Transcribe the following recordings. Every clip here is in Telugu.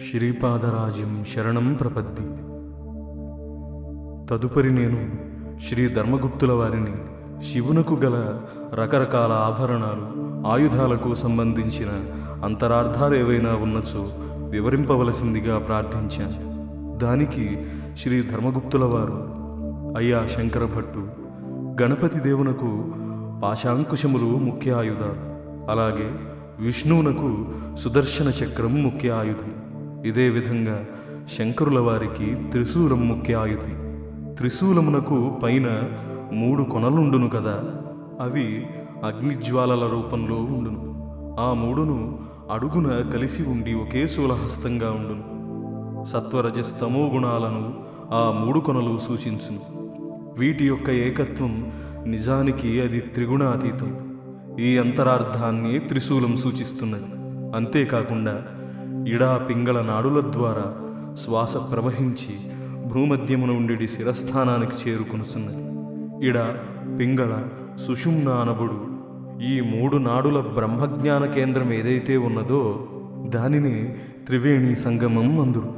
శ్రీపాదరాజ్యం శరణం ప్రపద్ది. తదుపరి నేను శ్రీ ధర్మగుప్తుల వారిని శివునకు గల రకరకాల ఆభరణాలు, ఆయుధాలకు సంబంధించిన అంతరార్థాలు ఏవైనా ఉన్నచో వివరింపవలసిందిగా ప్రార్థించాను. దానికి శ్రీ ధర్మగుప్తుల వారు, అయ్యా శంకర భట్టు, గణపతి దేవునకు పాశాంకుశములు ముఖ్య ఆయుధాలు, అలాగే విష్ణువునకు సుదర్శన చక్రం ముఖ్య ఆయుధం. ఇదే విధంగా శంకరుల వారికి త్రిశూలం ముఖ్య ఆయుధం. త్రిశూలమునకు పైన 3 కొనలుండును కదా, అవి అగ్నిజ్వాలల రూపంలో ఉండును. ఆ 3ను అడుగున కలిసి ఉండి ఒకే శూలహస్తంగా ఉండును. సత్వరజస్తమో గుణాలను ఆ 3 కొనలు సూచించును. వీటి యొక్క ఏకత్వం నిజానికి అది త్రిగుణాతీతం. ఈ అంతరార్థాన్ని త్రిశూలం సూచిస్తున్నది. అంతేకాకుండా ఇడా పింగళ నాడుల ద్వారా శ్వాస ప్రవహించి భూమధ్యమున ఉండి శిరస్థానానికి చేరుకొనుచున్నది. ఇడ పింగళ సుషుమ్న అనబడు ఈ 3 నాడుల బ్రహ్మజ్ఞాన కేంద్రం ఏదైతే ఉన్నదో దానిని త్రివేణి సంగమం అందురు.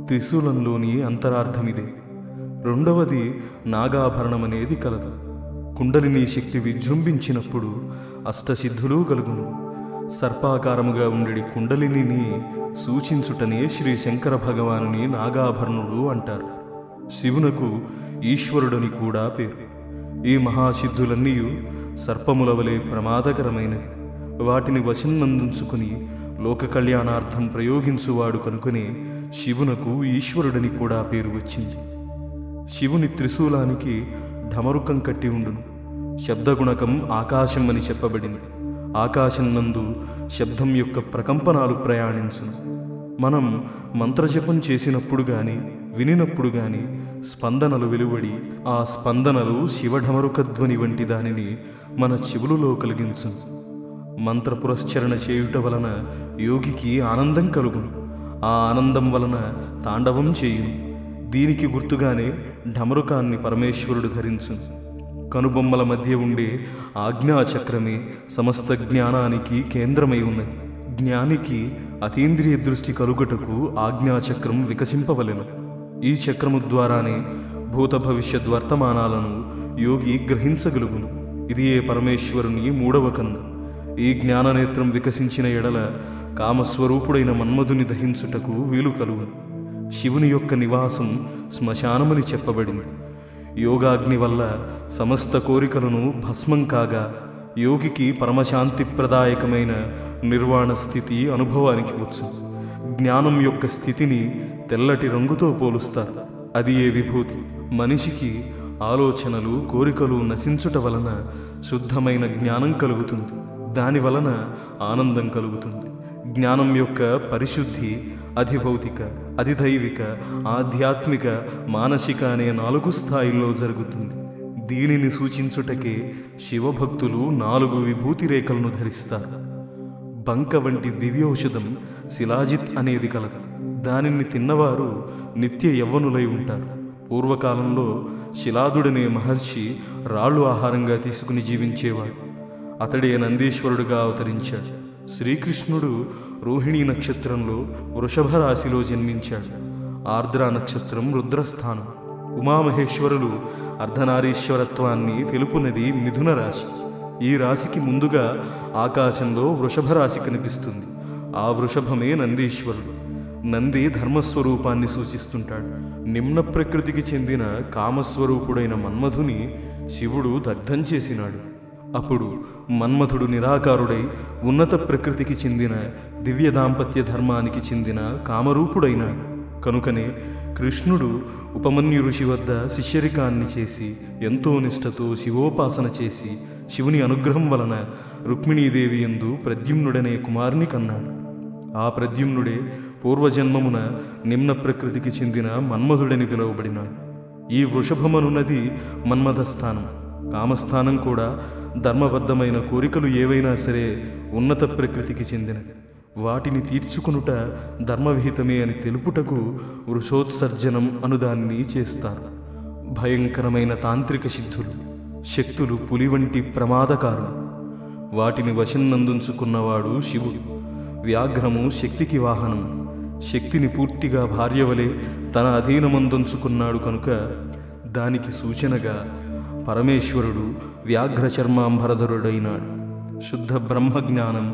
త్రిశూలంలోని అంతరార్థమిదే. రెండవది నాగాభరణమనేది కలదు. కుండలిని శక్తి విజృంభించినప్పుడు అష్టసిద్ధులు కలుగును. సర్పాకారముగా ఉండి కుండలిని సూచించుటనే శ్రీ శంకర భగవానుని నాగాభరణుడు అంటారు. శివునకు ఈశ్వరుడని కూడా పేరు. ఈ మహాసిద్ధులన్నీ సర్పముల వలె ప్రమాదకరమైనవి. వాటిని వశన్నందుంచుకుని లోక కళ్యాణార్థం ప్రయోగించువాడు కనుకనే శివునకు ఈశ్వరుడని కూడా పేరు వచ్చింది. శివుని త్రిశూలానికి ఢమరుకం కట్టి ఉండును. శబ్దగుణకం ఆకాశం అని చెప్పబడింది. ఆకాశం నందు శబ్దం యొక్క ప్రకంపనాలు ప్రయాణించును. మనం మంత్రజపం చేసినప్పుడు గాని వినినప్పుడు గాని స్పందనలు వెలువడి ఆ స్పందనలు శివఢమరుకధ్వని వంటి దానిని మన చెవులలో కలిగించును. మంత్ర పురస్చరణ చేయుట వలన యోగికి ఆనందం కలుగును. ఆ ఆనందం వలన తాండవం చేయును. దీనికి గుర్తుగానే ఢమరుకాన్ని పరమేశ్వరుడు ధరించును. కనుబొమ్మల మధ్య ఉండే ఆజ్ఞాచక్రమే సమస్త జ్ఞానానికి కేంద్రమై ఉన్నది. జ్ఞానికి అతీంద్రియ దృష్టి కలుగుటకు ఆజ్ఞాచక్రం వికసింపవలెను. ఈ చక్రము ద్వారానే భూత భవిష్యత్ వర్తమానాలను యోగి గ్రహించగలుగును. ఇది ఏ పరమేశ్వరుని 3వ కన్ను. ఈ జ్ఞాననేత్రం వికసించిన ఎడల కామస్వరూపుడైన మన్మధుని దహించుటకు వీలు కలుగును. శివుని యొక్క నివాసం శ్మశానమని చెప్పబడింది. యోగాగ్ని వల్ల సమస్త కోరికలను భస్మం కాగా యోగికి పరమశాంతిప్రదాయకమైన నిర్వాణ స్థితి అనుభవానికి వచ్చు. జ్ఞానం యొక్క స్థితిని తెల్లటి రంగుతో పోలుస్తారు. అది ఏ విభూతి. మనిషికి ఆలోచనలు, కోరికలు నశించుట వలన శుద్ధమైన జ్ఞానం కలుగుతుంది. దాని వలన ఆనందం కలుగుతుంది. జ్ఞానం యొక్క పరిశుద్ధి అధిభౌతిక, అధిదైవిక, ఆధ్యాత్మిక, మానసిక అనే 4 స్థాయిల్లో జరుగుతుంది. దీనిని సూచించుటకే శివభక్తులు 4 విభూతి రేఖలను ధరిస్తారు. బంక వంటి దివ్యౌషధం శిలాజిత్ అనేది కలదు. దానిని తిన్నవారు నిత్య యవ్వనులై ఉంటారు. పూర్వకాలంలో శిలాదుడనే మహర్షి రాళ్ళు ఆహారంగా తీసుకుని జీవించేవాడు. అతడే నందీశ్వరుడుగా అవతరించాడు. శ్రీకృష్ణుడు రోహిణీ నక్షత్రంలో వృషభ రాశిలో జన్మించాడు. ఆర్ద్ర నక్షత్రం రుద్రస్థానం. ఉమామహేశ్వరులు అర్ధనారీశ్వరత్వాన్ని తెలుపునది మిథున రాశి. ఈ రాశికి ముందుగా ఆకాశంలో వృషభ రాశి కనిపిస్తుంది. ఆ వృషభమే నందీశ్వరుడు. నంది ధర్మస్వరూపాన్ని సూచిస్తుంటాడు. నిమ్న ప్రకృతికి చెందిన కామస్వరూపుడైన మన్మధుని శివుడు దగ్ధం చేసినాడు. అప్పుడు మన్మథుడు నిరాకారుడై ఉన్నత ప్రకృతికి చెందిన దివ్య దాంపత్య ధర్మానికి చెందిన కామరూపుడైనాడు. కనుకనే కృష్ణుడు ఉపమన్యు ఋషి వద్ద శిష్యరికాన్ని చేసి ఎంతో నిష్ఠతో శివోపాసన చేసి శివుని అనుగ్రహం వలన రుక్మిణీదేవి యందు ప్రద్యుమ్నుడనే కుమారుని కన్నాడు. ఆ ప్రద్యుమ్నుడే పూర్వజన్మమున నిమ్న ప్రకృతికి చెందిన మన్మధుడని పిలువబడినాడు. ఈ వృషభమనున్నది మన్మథస్థానం. కామస్థానం కూడా ధర్మబద్ధమైన కోరికలు ఏవైనా సరే ఉన్నత ప్రకృతికి చెందినవి. వాటిని తీర్చుకునుట ధర్మవిహితమే అని తెలుపుటకు వృషోత్సర్జనం అనుదాన్ని చేస్తారు. భయంకరమైన తాంత్రిక సిద్ధులు, శక్తులు పులి వంటి ప్రమాదకారులు. వాటిని వశంనందుంచుకున్నవాడు శివుడు. వ్యాఘ్రము శక్తికి వాహనం. శక్తిని పూర్తిగా భార్యవలే తన అధీనమందుంచుకున్నాడు కనుక దానికి సూచనగా పరమేశ్వరుడు వ్యాఘ్ర చర్మాంబరధరుడైనాడు. శుద్ధ బ్రహ్మజ్ఞానం,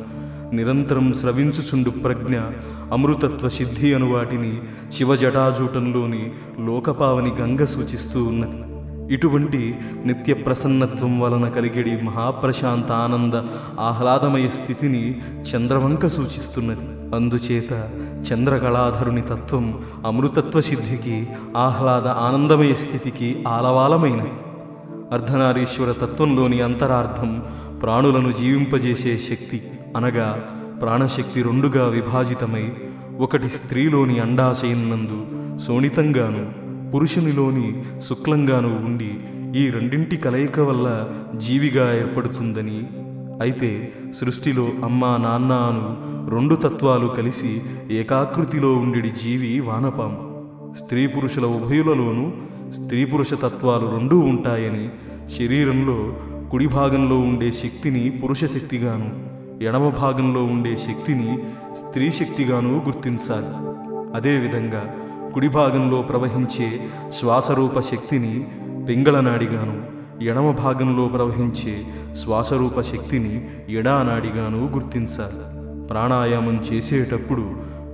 నిరంతరం స్రవించుచుండు ప్రజ్ఞ, అమృతత్వ సిద్ధి అను వాటిని శివజటాజూటంలోని లోకపావని గంగ సూచిస్తూ ఉన్నది. ఇటువంటి నిత్య ప్రసన్నత్వం వలన కలిగేడి మహాప్రశాంత ఆనంద ఆహ్లాదమయ స్థితిని చంద్రవంక సూచిస్తున్నది. అందుచేత చంద్రకళాధరుని తత్వం అమృతత్వ సిద్ధికి, ఆహ్లాద ఆనందమయ స్థితికి ఆలవాలమైనది. అర్ధనారీశ్వర తత్వంలోని అంతరార్థం ప్రాణులను జీవింపజేసే శక్తి, అనగా ప్రాణశక్తి రెండుగా విభాజితమై ఒకటి స్త్రీలోని అండాశయనందు శోణితంగాను, పురుషునిలోని శుక్లంగాను ఉండి ఈ రెండింటి కలయిక వల్ల జీవిగా ఏర్పడుతుందని. అయితే సృష్టిలో అమ్మా నాన్న అను రెండు తత్వాలు కలిసి ఏకాకృతిలో ఉండి జీవి వానపాము. స్త్రీ పురుషుల ఉభయులలోనూ స్త్రీ పురుష తత్వాలు రెండూ ఉంటాయని, శరీరంలో కుడి భాగంలో ఉండే శక్తిని పురుష శక్తిగాను, ఎడమ భాగంలో ఉండే శక్తిని స్త్రీ శక్తిగాను గుర్తించాలి. అదేవిధంగా కుడి భాగంలో ప్రవహించే శ్వాసరూప శక్తిని పింగళనాడిగాను, ఎడమ భాగంలో ప్రవహించే శ్వాసరూప శక్తిని ఎడానాడిగాను గుర్తించాలి. ప్రాణాయామం చేసేటప్పుడు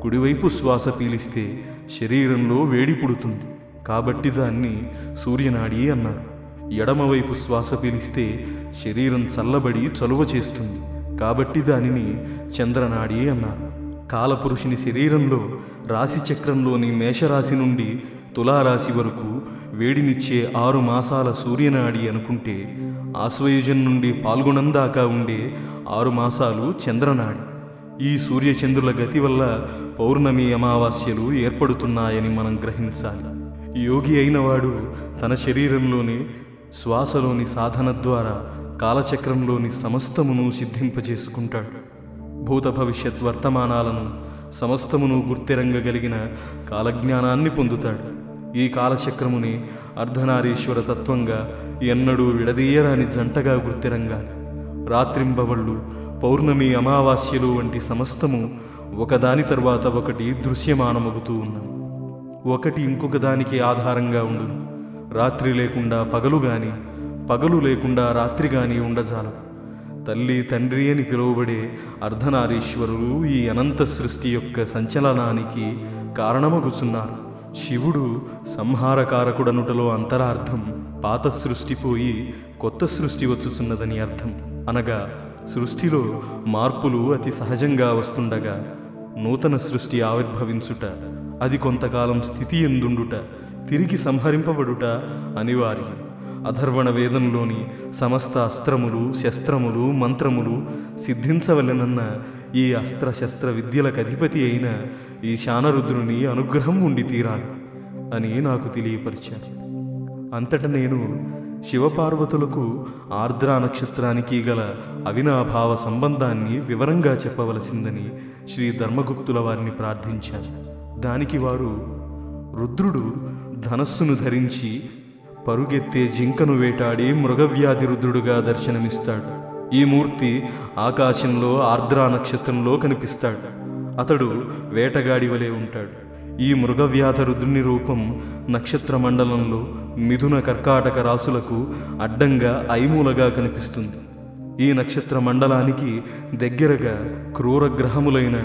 కుడివైపు శ్వాస పీలిస్తే శరీరంలో వేడి పుడుతుంది కాబట్టి దాన్ని సూర్యనాడి అన్నారు. ఎడమవైపు శ్వాస పీలిస్తే శరీరం చల్లబడి చలువ చేస్తుంది కాబట్టి దానిని చంద్రనాడి అన్నారు. కాలపురుషుని శరీరంలో రాశిచక్రంలోని మేషరాశి నుండి తులారాశి వరకు వేడినిచ్చే 6 మాసాల సూర్యనాడి అనుకుంటే, ఆశ్వయుజం నుండి పాల్గొనం దాకా ఉండే 6 మాసాలు చంద్రనాడి. ఈ సూర్యచంద్రుల గతి వల్ల పౌర్ణమి అమావాస్యలు ఏర్పడుతున్నాయని మనం గ్రహించాలి. యోగి అయినవాడు తన శరీరంలోని శ్వాసలోని సాధన ద్వారా కాలచక్రంలోని సమస్తమును సిద్ధింపజేసుకుంటాడు. భూత భవిష్యత్ వర్తమానాలను సమస్తమును గుర్తిరంగగలిగిన కాలజ్ఞానాన్ని పొందుతాడు. ఈ కాలచక్రముని అర్ధనారీశ్వర తత్వంగా ఎన్నడూ విడదీయరాని జంటగా గుర్తిరంగాలి. రాత్రింబవళ్ళు, పౌర్ణమి అమావాస్యలు వంటి సమస్తము ఒకదాని తర్వాత ఒకటి దృశ్యమానమగుతూ ఉన్నవి. ఒకటి ఇంకొక దానికి ఆధారంగా ఉండును. రాత్రి లేకుండా పగలు గాని, పగలు లేకుండా రాత్రి గాని ఉండజాలవు. తల్లి తండ్రి అని పిలువబడే అర్ధనారీశ్వరులు ఈ అనంత సృష్టి యొక్క సంచలనానికి కారణమగుచున్నారు. శివుడు సంహారకారకుడనుటలో అంతరార్థం పాత సృష్టి పోయి కొత్త సృష్టి వచ్చుచున్నదని అర్థం. అనగా సృష్టిలో మార్పులు అతి సహజంగా వస్తుండగా నూతన సృష్టి ఆవిర్భవించుట, అది కొంతకాలం స్థితి ఎందుండుట, తిరిగి సంహరింపబడుట అనివార్యం. అధర్వణ వేదంలోని సమస్త అస్త్రములు, శస్త్రములు, మంత్రములు సిద్ధించవలెనన్న ఈ అస్త్రశస్త్ర విద్యలకు అధిపతి అయిన ఈ శానరుద్రుని అనుగ్రహం ఉండి తీరాలి అని నాకు తెలియపరిచారు. అంతట నేను శివపార్వతులకు ఆర్ద్రా నక్షత్రానికి గల అవినాభావ సంబంధాన్ని వివరంగా చెప్పవలసిందని శ్రీ ధర్మగుప్తుల వారిని ప్రార్థించాను. దానికి వారు, రుద్రుడు ధనస్సును ధరించి పరుగెత్తే జింకను వేటాడి మృగవ్యాధి రుద్రుడుగా దర్శనమిస్తాడు. ఈ మూర్తి ఆకాశంలో ఆర్ద్రా నక్షత్రంలో కనిపిస్తాడు. అతడు వేటగాడి వలె ఉంటాడు. ఈ మృగవ్యాధ రుద్రుని రూపం నక్షత్ర మండలంలో మిథున కర్కాటక రాసులకు అడ్డంగా ఐమూలగా కనిపిస్తుంది. ఈ నక్షత్ర మండలానికి దగ్గరగా క్రూరగ్రహములైన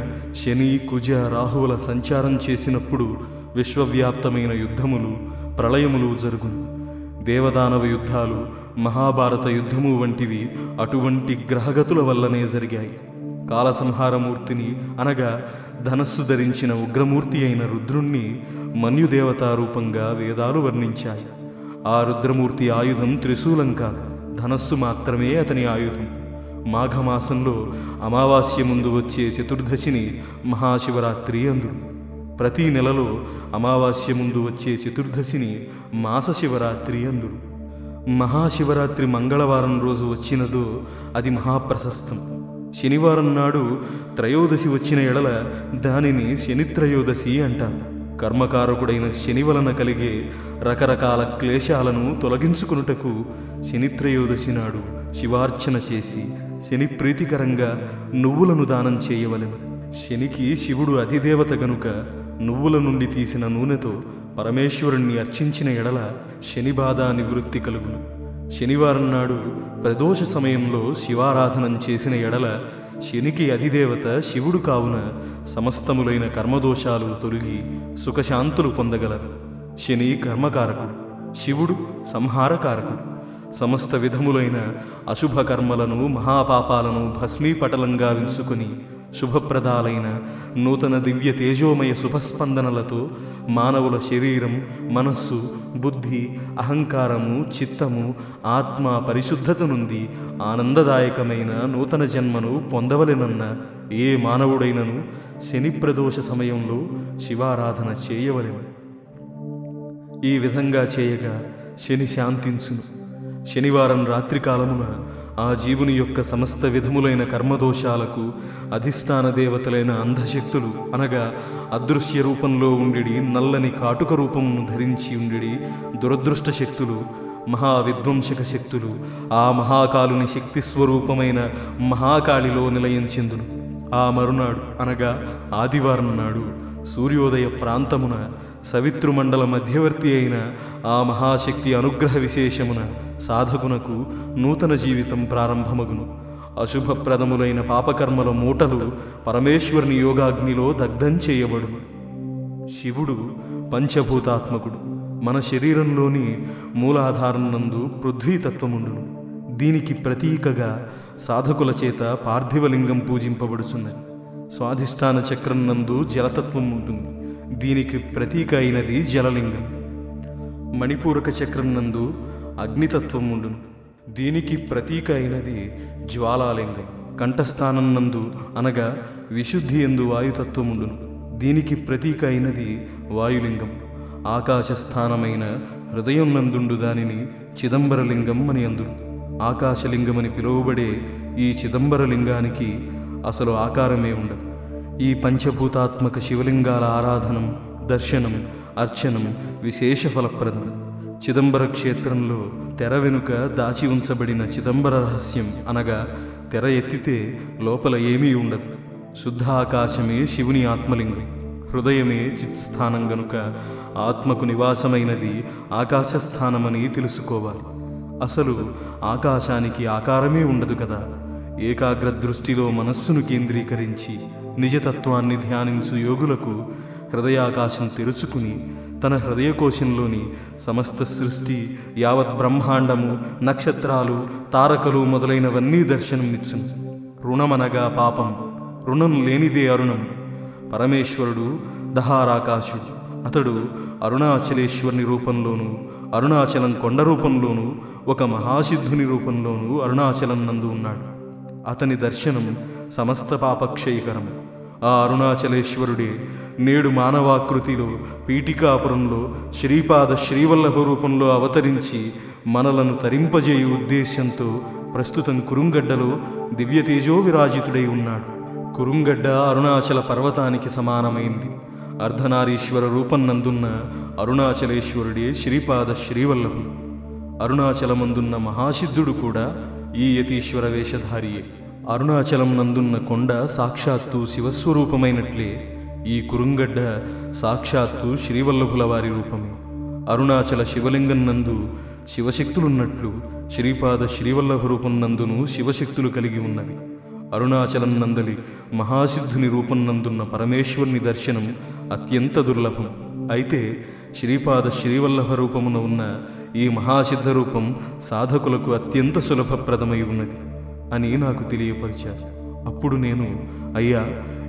శని, కుజ, రాహువుల సంచారం చేసినప్పుడు విశ్వవ్యాప్తమైన యుద్ధములు, ప్రళయములు జరుగును. దేవదానవ యుద్ధాలు, మహాభారత యుద్ధము వంటివి అటువంటి గ్రహగతుల వల్లనే జరిగాయి. కాలసంహారమూర్తిని అనగా ధనస్సు ధరించిన ఉగ్రమూర్తి అయిన రుద్రుణ్ణి మన్యుదేవతా రూపంగా వేదాలు వర్ణించాయి. ఆ రుద్రమూర్తి ఆయుధం త్రిశూలం కాదు, ధనస్సు మాత్రమే అతని ఆయుధం. మాఘమాసంలో అమావాస్య ముందు వచ్చే చతుర్దశిని మహాశివరాత్రి అందురు. ప్రతి నెలలో అమావాస్య ముందు వచ్చే చతుర్దశిని మాస శివరాత్రి అందురు. మహాశివరాత్రి మంగళవారం రోజు వచ్చినదో అది మహాప్రశస్తం. శనివారం నాడు త్రయోదశి వచ్చిన ఎడల దానిని శనిత్రయోదశి అంటారు. కర్మకారకుడైన శని వలన కలిగే రకరకాల క్లేశాలను తొలగించుకున్నటకు శనిత్రయోదశి నాడు శివార్చన చేసి శని ప్రీతికరంగా నువ్వులను దానం చేయవలెను. శనికి శివుడు అధిదేవత గనుక నువ్వుల నుండి తీసిన నూనెతో పరమేశ్వరుణ్ణి అర్చించిన ఎడల శని బాధ నివృత్తి కలుగును. శనివారం నాడు ప్రదోష సమయంలో శివారాధనం చేసిన ఎడల శనికి అధిదేవత శివుడు కావున సమస్తములైన కర్మదోషాలు తొలగి సుఖశాంతులు పొందగలరు. శని కర్మకారకుడు, శివుడు సంహారకారకుడు. సమస్త విధములైన అశుభ కర్మలను మహాపాపాలను భస్మీపటలంగా వించుకొని శుభప్రదాలైన నూతన దివ్య తేజోమయ శుభస్పందనలతో మానవుల శరీరం, మనస్సు, బుద్ధి, అహంకారము, చిత్తము, ఆత్మ పరిశుద్ధత నుండి ఆనందదాయకమైన నూతన జన్మను పొందవలెనన్న ఏ మానవుడైనను శని ప్రదోష సమయంలో శివారాధన చేయవలెను. ఈ విధంగా చేయగా శని శాంతించును. శనివారం రాత్రికాలమున ఆ జీవుని యొక్క సమస్త విధములైన కర్మదోషాలకు అధిష్టాన దేవతలైన అంధశక్తులు అనగా అదృశ్య రూపంలో ఉండిడి నల్లని కాటుక రూపమును ధరించి ఉండిడి దురదృష్ట శక్తులు, మహావిధ్వంసక శక్తులు ఆ మహాకాలుని శక్తి స్వరూపమైన మహాకాళిలో నిలయం చెందును. ఆ మరునాడు అనగా ఆదివారం నాడు సూర్యోదయ ప్రాంతమున సవితృమండల మధ్యవర్తి అయిన ఆ మహాశక్తి అనుగ్రహ విశేషమున సాధకునకు నూతన జీవితం ప్రారంభమగును. అశుభప్రదములైన పాపకర్మల మూటలు పరమేశ్వరుని యోగాగ్నిలో దగ్ధం చేయబడును. శివుడు పంచభూతాత్మకుడు. మన శరీరంలోని మూలాధారం నందు పృథ్వీతత్వముండును. దీనికి ప్రతీకగా సాధకుల చేత పార్థివలింగం పూజింపబడుచున్నది. స్వాధిష్టాన చక్రం నందు జలతత్వం ఉంటుంది. దీనికి ప్రతీక అయినది జలలింగం. మణిపూరక చక్రం నందు అగ్నితత్వం ఉండును. దీనికి ప్రతీక అయినది జ్వాలాలింగం. కంఠస్థానం నందు అనగా విశుద్ధి ఎందు వాయుతత్వం ఉండును. దీనికి ప్రతీక అయినది వాయులింగం. ఆకాశస్థానమైన హృదయం నందుండు దానిని చిదంబరలింగం అని అందును. ఆకాశలింగమని పిలువబడే ఈ చిదంబరలింగానికి అసలు ఆకారమే ఉండదు. ఈ పంచభూతాత్మక శివలింగాల ఆరాధనం, దర్శనం, అర్చనం విశేష ఫలప్రదం. చిదంబర క్షేత్రంలో తెర వెనుక దాచి ఉంచబడిన చిదంబర రహస్యం అనగా తెర ఎత్తితే లోపల ఏమీ ఉండదు. శుద్ధ ఆకాశమే శివుని ఆత్మలింగం. హృదయమే చిత్స్థానం గనుక ఆత్మకు నివాసమైనది ఆకాశస్థానమని తెలుసుకోవాలి. అసలు ఆకాశానికి ఆకారమే ఉండదు కదా. ఏకాగ్ర దృష్టిలో మనస్సును కేంద్రీకరించి నిజతత్వాన్ని ధ్యానించు యోగులకు హృదయాకాశం తెరుచుకుని తన హృదయకోశంలోని సమస్త సృష్టి, యావత్ బ్రహ్మాండము, నక్షత్రాలు, తారకలు మొదలైనవన్నీ దర్శనమిచ్చును. రుణమనగా పాపం, రుణం లేనిదే అరుణం. పరమేశ్వరుడు దహారాకాశుడు. అతడు అరుణాచలేశ్వరుని రూపంలోనూ, అరుణాచలం కొండ రూపంలోనూ, ఒక మహాసిద్ధుని రూపంలోనూ అరుణాచలం నందు ఉన్నాడు. అతని దర్శనం సమస్త పాపక్షయకరం. ఆ అరుణాచలేశ్వరుడే నేడు మానవాకృతిలో పీఠికాపురంలో శ్రీపాద శ్రీవల్లభ రూపంలో అవతరించి మనలను తరింపజేయు ఉద్దేశ్యంతో ప్రస్తుతం కురుంగడ్డలో దివ్యతేజో విరాజితుడై ఉన్నాడు. కురుంగడ్డ అరుణాచల పర్వతానికి సమానమైంది. అర్ధనారీశ్వర రూపం నందున్న అరుణాచలేశ్వరుడే శ్రీపాద శ్రీవల్లభుడు. అరుణాచలమందున్న మహాసిద్ధుడు కూడా ఈ యతీశ్వర వేషధారియే. అరుణాచలం నందున్న కొండ సాక్షాత్తు శివస్వరూపమైనట్లే ఈ కురుంగడ్డ సాక్షాత్తు శ్రీవల్లభుల వారి రూపమే. అరుణాచల శివలింగం నందు శివశక్తులున్నట్లు శ్రీపాద శ్రీవల్లభ రూపం నందును శివశక్తులు కలిగి ఉన్నవి. అరుణాచలం నందలి మహాసిద్ధుని రూపం నందున్న పరమేశ్వరుని దర్శనం అత్యంత దుర్లభం. అయితే శ్రీపాద శ్రీవల్లభ రూపమున ఉన్న ఈ మహాసిద్ధ రూపం సాధకులకు అత్యంత సులభప్రదమై ఉన్నది అని నాకు తెలియపరిచారు. అప్పుడు నేను, అయ్యా,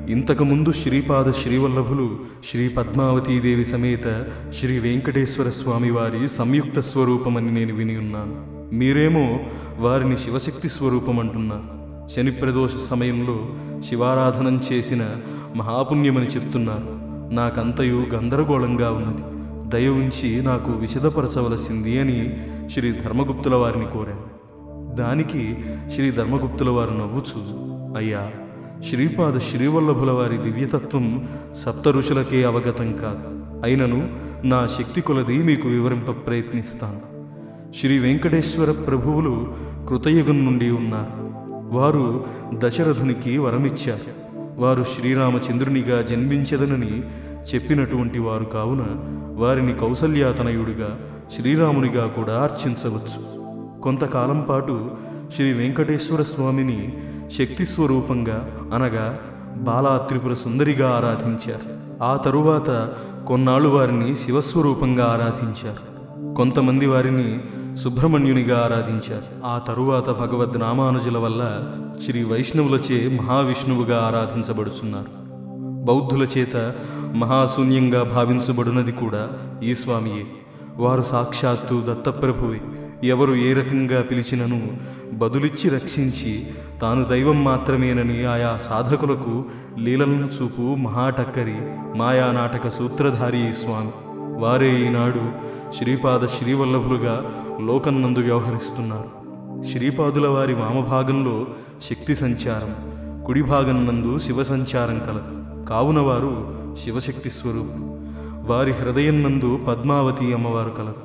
ఇంతకుముందు శ్రీపాద శ్రీవల్లభులు శ్రీ పద్మావతీదేవి సమేత శ్రీ వెంకటేశ్వర స్వామి వారి సంయుక్త స్వరూపమని నేను విని ఉన్నాను. మీరేమో వారిని శివశక్తి స్వరూపం అంటున్నారు. శని ప్రదోష సమయంలో శివారాధనం చేసిన మహాపుణ్యమని చెప్తున్నారు. నాకంతయు గందరగోళంగా ఉన్నది. దయ ఉంచి నాకు విశదపరచవలసింది అని శ్రీ ధర్మగుప్తుల వారిని కోరాను. దానికి శ్రీ ధర్మగుప్తుల వారు నవ్వుచూ, అయ్యా, శ్రీపాద శ్రీవల్లభుల వారి దివ్యతత్వం సప్త ఋషులకే అవగతం కాదు. అయినను నా శక్తి కొలది మీకు వివరింప ప్రయత్నిస్తాను. శ్రీ వెంకటేశ్వర ప్రభువులు కృతయుగం నుండి ఉన్నారు. వారు దశరథునికి వరమిచ్చారు. వారు శ్రీరామచంద్రునిగా జన్మించదనని చెప్పినటువంటి వారు కావున వారిని కౌసల్యాతనయుడిగా శ్రీరామునిగా కూడా అర్చించవచ్చు. కొంతకాలం పాటు శ్రీ వెంకటేశ్వర స్వామిని శక్తి స్వరూపంగా అనగా బాలా త్రిపుర సుందరిగా ఆరాధించారు. ఆ తరువాత కొన్నాళ్ళు వారిని శివస్వరూపంగా ఆరాధించారు. కొంతమంది వారిని సుబ్రహ్మణ్యునిగా ఆరాధించారు. ఆ తరువాత భగవద్ రామానుజుల వల్ల శ్రీ వైష్ణవులచే మహావిష్ణువుగా ఆరాధించబడుచున్నారు. బౌద్ధుల చేత మహాశూన్యంగా భావించబడినది కూడా ఈ స్వామియే. వారు సాక్షాత్తు దత్తప్రభువే. ఎవరు ఏ రకంగా పిలిచినను బదులిచ్చి రక్షించి తాను దైవం మాత్రమేనని ఆయా సాధకులకు లీలలను చూపు మహాటక్కరి మాయానాటక సూత్రధారి స్వామి. వారే ఈనాడు శ్రీపాద శ్రీవల్లభులుగా లోకన్నందు వ్యవహరిస్తున్నారు. శ్రీపాదుల వారి వామభాగంలో శక్తి సంచారం, కుడి భాగం నందు శివ సంచారం కలదు. కావున వారు శివశక్తి స్వరూపులు. వారి హృదయం నందు పద్మావతి అమ్మవారు కలరు.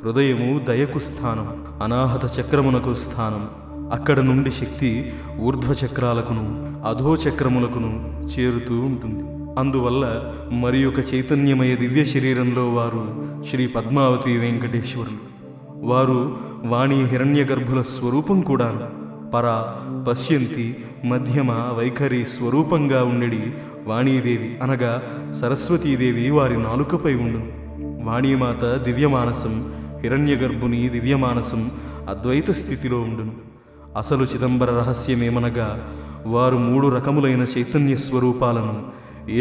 హృదయము దయకు స్థానం, అనాహత చక్రమునకు స్థానం. అక్కడ నుండి శక్తి ఊర్ధ్వచక్రాలకును అధోచక్రములకును చేరుతూ ఉంటుంది. అందువల్ల మరి ఒక చైతన్యమయ దివ్య శరీరంలో వారు శ్రీ పద్మావతి వెంకటేశ్వరులు. వారు వాణి హిరణ్యగర్భుల స్వరూపం కూడా. పర, పశ్యంతి, మధ్యమ, వైఖరి స్వరూపంగా ఉండేది వాణీదేవి అనగా సరస్వతీదేవి వారి నాలుకపై ఉండును. వాణీమాత దివ్యమానసం, హిరణ్యగర్భుని దివ్యమానసం అద్వైత స్థితిలో ఉండును. అసలు చిదంబర రహస్యమేమనగా వారు 3 రకములైన చైతన్య స్వరూపాలను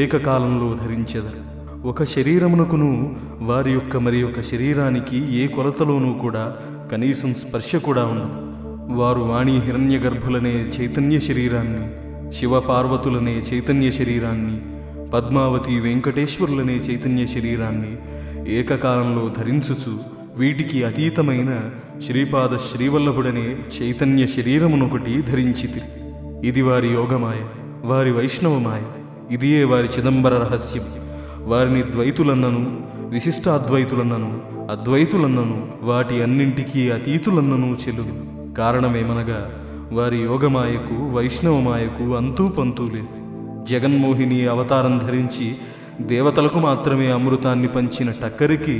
ఏకకాలంలో ధరించెదరు. ఒక శరీరమునకును వారి యొక్క మరి ఒక శరీరానికి ఏ కొలతలోనూ కూడా కనీసం స్పర్శ కూడా ఉండదు. వారు వాణి హిరణ్యగర్భులనే చైతన్య శరీరాన్ని, శివపార్వతులనే చైతన్య శరీరాన్ని, పద్మావతి వెంకటేశ్వరులనే చైతన్య శరీరాన్ని ఏకకాలంలో ధరించుచు వీటికి అతీతమైన శ్రీపాద శ్రీవల్లభుడనే చైతన్య శరీరమునొకటి ధరించితి. ఇది వారి యోగమాయ, వారి వైష్ణవమాయ. ఇదియే వారి చిదంబర రహస్యం. వారిని ద్వైతులన్నను, విశిష్టాద్వైతులన్నను, అద్వైతులన్నను, వాటి అన్నింటికీ అతీతులన్నను చెల్లును. కారణమేమనగా వారి యోగమాయకు వైష్ణవమాయకు అంతూ పంతూ లేదు. జగన్మోహిని అవతారం ధరించి దేవతలకు మాత్రమే అమృతాన్ని పంచిన టక్కరికి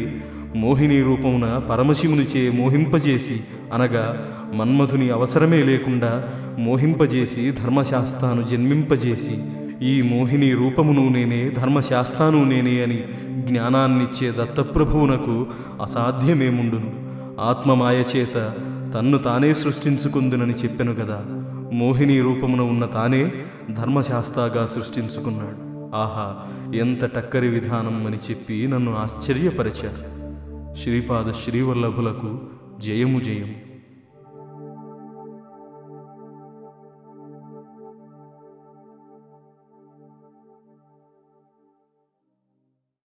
మోహిని రూపమున పరమశివునిచే మోహింపజేసి అనగా మన్మధుని అవసరమే లేకుండా మోహింపజేసి ధర్మశాస్త్రాను జన్మింపజేసి ఈ మోహిని రూపమును నేనే, ధర్మశాస్త్రాను నేనే అని జ్ఞానాన్నిచ్చే దత్తప్రభువునకు అసాధ్యమేముండును. ఆత్మమాయ చేత తన్ను తానే సృష్టించుకుందునని చెప్పెను కదా. మోహిని రూపమున ఉన్న తానే ధర్మశాస్త్రగా సృష్టించుకున్నాడు. ఆహా, ఎంత టక్కరి విధానం అని చెప్పి నన్ను ఆశ్చర్యపరిచారు. శ్రీపాద శ్రీవల్లభులకు జయము జయము.